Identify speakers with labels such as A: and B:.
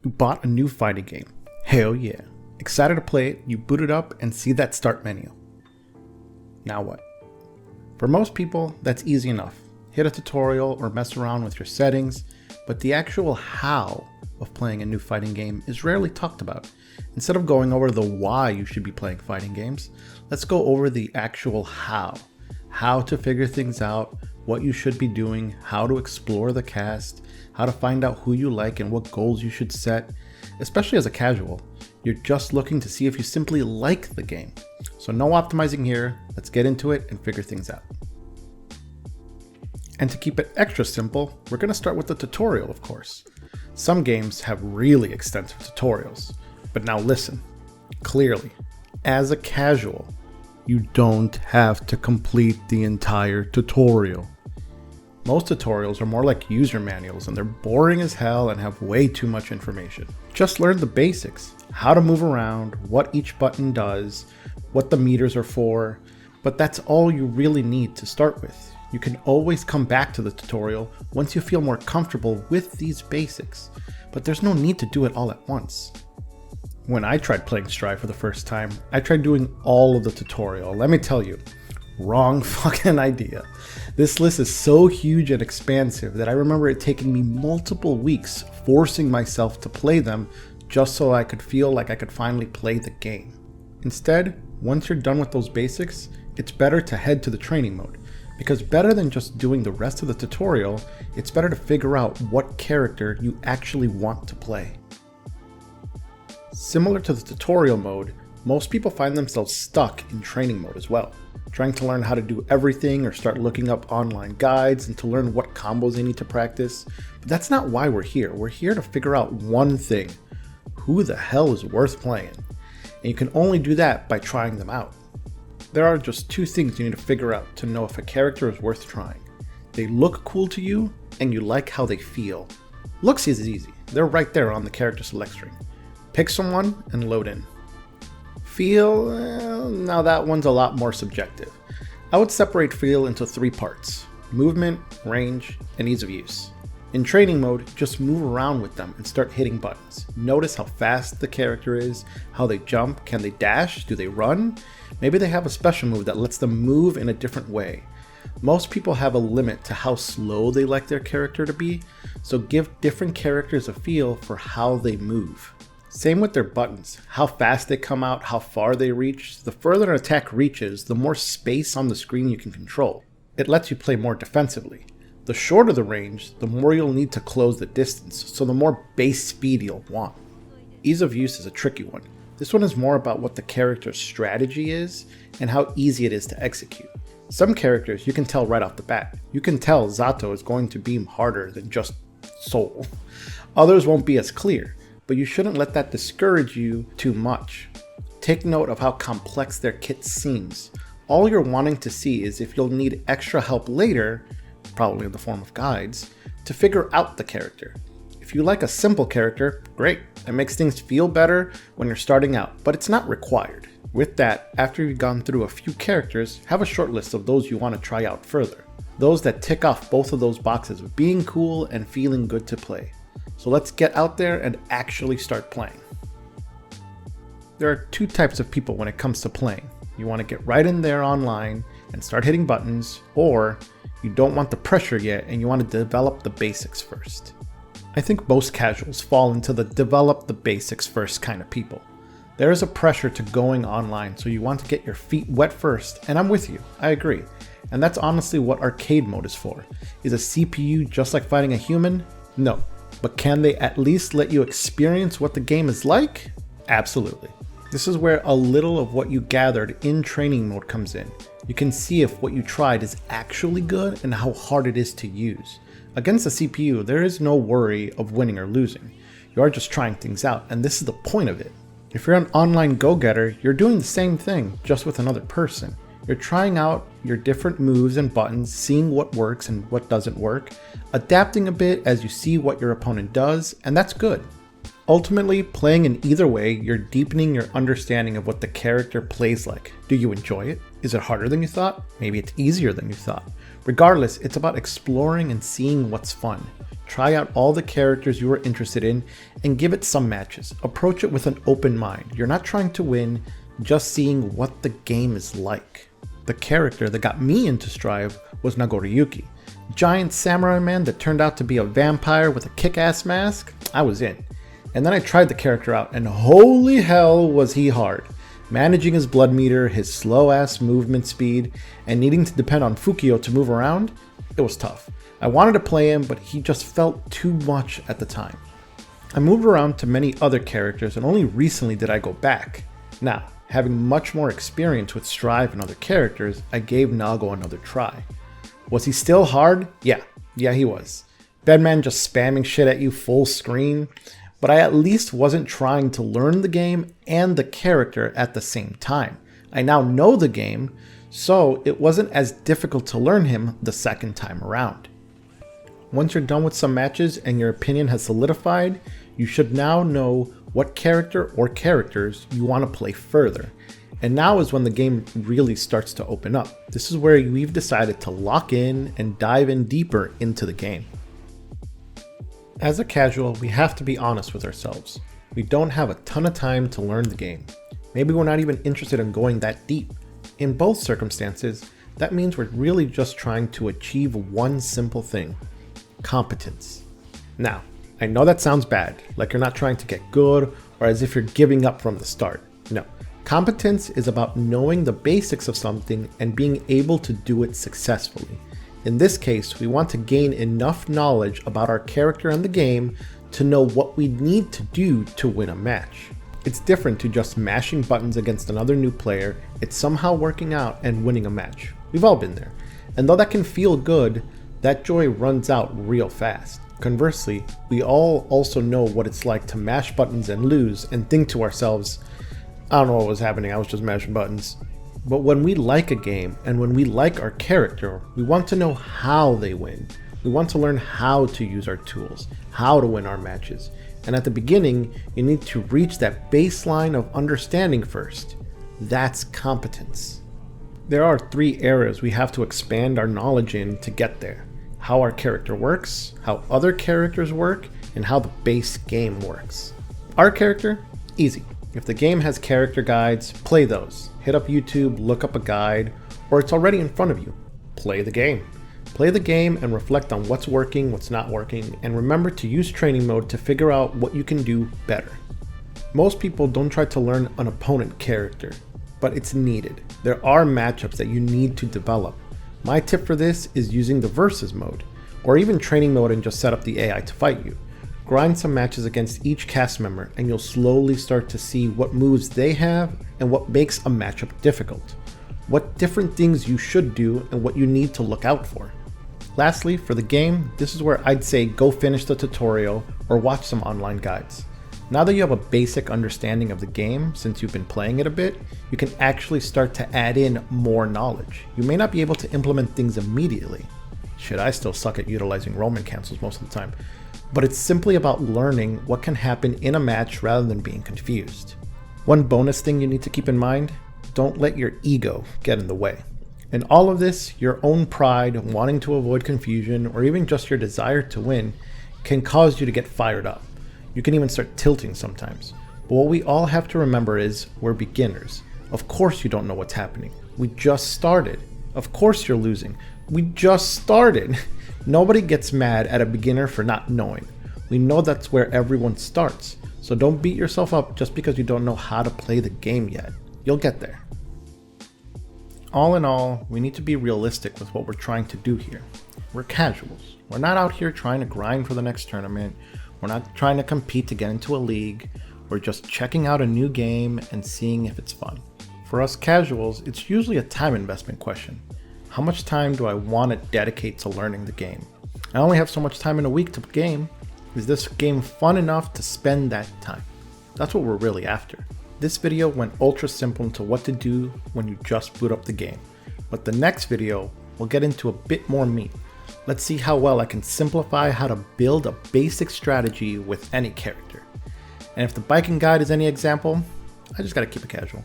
A: You bought a new fighting game. Hell yeah. Excited to play it, you boot it up and see that start menu. Now what? For most people, that's easy enough. Hit a tutorial or mess around with your settings, but the actual how of playing a new fighting game is rarely talked about. Instead of going over the why you should be playing fighting games, let's go over the actual how. How to figure things out, what you should be doing, how to explore the cast, how to find out who you like and what goals you should set. Especially as a casual, you're just looking to see if you simply like the game. So no optimizing here, let's get into it and figure things out. And to keep it extra simple, we're going to start with the tutorial, of course. Some games have really extensive tutorials, but now listen, clearly, as a casual, you don't have to complete the entire tutorial. Most tutorials are more like user manuals and they're boring as hell and have way too much information. Just learn the basics, how to move around, what each button does, what the meters are for, but that's all you really need to start with. You can always come back to the tutorial once you feel more comfortable with these basics, but there's no need to do it all at once. When I tried playing Strive for the first time, I tried doing all of the tutorial. Let me tell you, wrong fucking idea. This list is so huge and expansive that I remember it taking me multiple weeks forcing myself to play them just so I could feel like I could finally play the game. Instead, once you're done with those basics, it's better to head to the training mode. Because better than just doing the rest of the tutorial, it's better to figure out what character you actually want to play. Similar to the tutorial mode, most people find themselves stuck in training mode as well, trying to learn how to do everything or start looking up online guides and to learn what combos they need to practice. But that's not why we're here. We're here to figure out one thing: who the hell is worth playing? And you can only do that by trying them out. There are just two things you need to figure out to know if a character is worth trying. They look cool to you, and you like how they feel. Looks is easy. They're right there on the character select screen. Pick someone and load in. Feel, now that one's a lot more subjective. I would separate feel into three parts: movement, range, and ease of use. In training mode, just move around with them and start hitting buttons. Notice how fast the character is, how they jump, can they dash, do they run? Maybe they have a special move that lets them move in a different way. Most people have a limit to how slow they like their character to be, so give different characters a feel for how they move. Same with their buttons, how fast they come out, how far they reach. The further an attack reaches, the more space on the screen you can control. It lets you play more defensively. The shorter the range, the more you'll need to close the distance, so the more base speed you'll want. Ease of use is a tricky one. This one is more about what the character's strategy is and how easy it is to execute. Some characters you can tell right off the bat. You can tell Zato is going to beam harder than just Soul. Others won't be as clear, but you shouldn't let that discourage you too much. Take note of how complex their kit seems. All you're wanting to see is if you'll need extra help later, probably in the form of guides, to figure out the character. If you like a simple character, great. It makes things feel better when you're starting out, but it's not required. With that, after you've gone through a few characters, have a short list of those you want to try out further. Those that tick off both of those boxes of being cool and feeling good to play. So let's get out there and actually start playing. There are two types of people when it comes to playing. You want to get right in there online and start hitting buttons, or you don't want the pressure yet and you want to develop the basics first. I think most casuals fall into the develop the basics first kind of people. There is a pressure to going online, so you want to get your feet wet first, and I'm with you, I agree. And that's honestly what arcade mode is for. Is a CPU just like fighting a human? No. But can they at least let you experience what the game is like? Absolutely. This is where a little of what you gathered in training mode comes in. You can see if what you tried is actually good and how hard it is to use. Against the CPU, there is no worry of winning or losing. You are just trying things out, and this is the point of it. If you're an online go-getter, you're doing the same thing, just with another person. You're trying out your different moves and buttons, seeing what works and what doesn't work, adapting a bit as you see what your opponent does, and that's good. Ultimately, playing in either way, you're deepening your understanding of what the character plays like. Do you enjoy it? Is it harder than you thought? Maybe it's easier than you thought. Regardless, it's about exploring and seeing what's fun. Try out all the characters you are interested in and give it some matches. Approach it with an open mind. You're not trying to win, just seeing what the game is like. The character that got me into Strive was Nagoriyuki. Giant samurai man that turned out to be a vampire with a kick-ass mask. I was in. And then I tried the character out, and holy hell was he hard. Managing his blood meter, his slow-ass movement speed, and needing to depend on Fukio to move around, it was tough. I wanted to play him, but he just felt too much at the time. I moved around to many other characters, and only recently did I go back. Now, having much more experience with Strive and other characters, I gave Nago another try. Was he still hard? Yeah, he was. Bedman just spamming shit at you full screen, but I at least wasn't trying to learn the game and the character at the same time. I now know the game, so it wasn't as difficult to learn him the second time around. Once you're done with some matches and your opinion has solidified, you should now know what character or characters you want to play further. And now is when the game really starts to open up. This is where we've decided to lock in and dive in deeper into the game. As a casual, we have to be honest with ourselves. We don't have a ton of time to learn the game. Maybe we're not even interested in going that deep. In both circumstances, that means we're really just trying to achieve one simple thing: competence. Now, I know that sounds bad, like you're not trying to get good or as if you're giving up from the start. No, competence is about knowing the basics of something and being able to do it successfully. In this case, we want to gain enough knowledge about our character and the game to know what we need to do to win a match. It's different to just mashing buttons against another new player. It's somehow working out and winning a match. We've all been there. And though that can feel good, that joy runs out real fast. Conversely, we all also know what it's like to mash buttons and lose and think to ourselves, I don't know what was happening, I was just mashing buttons. But when we like a game and when we like our character, we want to know how they win. We want to learn how to use our tools, how to win our matches. And at the beginning, you need to reach that baseline of understanding first. That's competence. There are 3 areas we have to expand our knowledge in to get there: how our character works, how other characters work, and how the base game works. Our character? Easy. If the game has character guides, play those. Hit up YouTube, look up a guide, or it's already in front of you. Play the game. Play the game and reflect on what's working, what's not working, and remember to use training mode to figure out what you can do better. Most people don't try to learn an opponent character, but it's needed. There are matchups that you need to develop. My tip for this is using the versus mode, or even training mode and just set up the AI to fight you. Grind some matches against each cast member and you'll slowly start to see what moves they have and what makes a matchup difficult, what different things you should do and what you need to look out for. Lastly, for the game, this is where I'd say go finish the tutorial or watch some online guides. Now that you have a basic understanding of the game, since you've been playing it a bit, you can actually start to add in more knowledge. You may not be able to implement things immediately. Shit, I still suck at utilizing Roman cancels most of the time. But it's simply about learning what can happen in a match rather than being confused. One bonus thing you need to keep in mind: don't let your ego get in the way. In all of this, your own pride, wanting to avoid confusion, or even just your desire to win can cause you to get fired up. You can even start tilting sometimes. But what we all have to remember is we're beginners. Of course you don't know what's happening. We just started. Of course you're losing. We just started. Nobody gets mad at a beginner for not knowing. We know that's where everyone starts. So don't beat yourself up just because you don't know how to play the game yet. You'll get there. All in all, we need to be realistic with what we're trying to do here. We're casuals. We're not out here trying to grind for the next tournament. We're not trying to compete to get into a league. We're just checking out a new game and seeing if it's fun. For us casuals, it's usually a time investment question. How much time do I want to dedicate to learning the game? I only have so much time in a week to game. Is this game fun enough to spend that time? That's what we're really after. This video went ultra simple into what to do when you just boot up the game. But the next video will get into a bit more meat. Let's see how well I can simplify how to build a basic strategy with any character. And if the biking guide is any example, I just gotta keep it casual.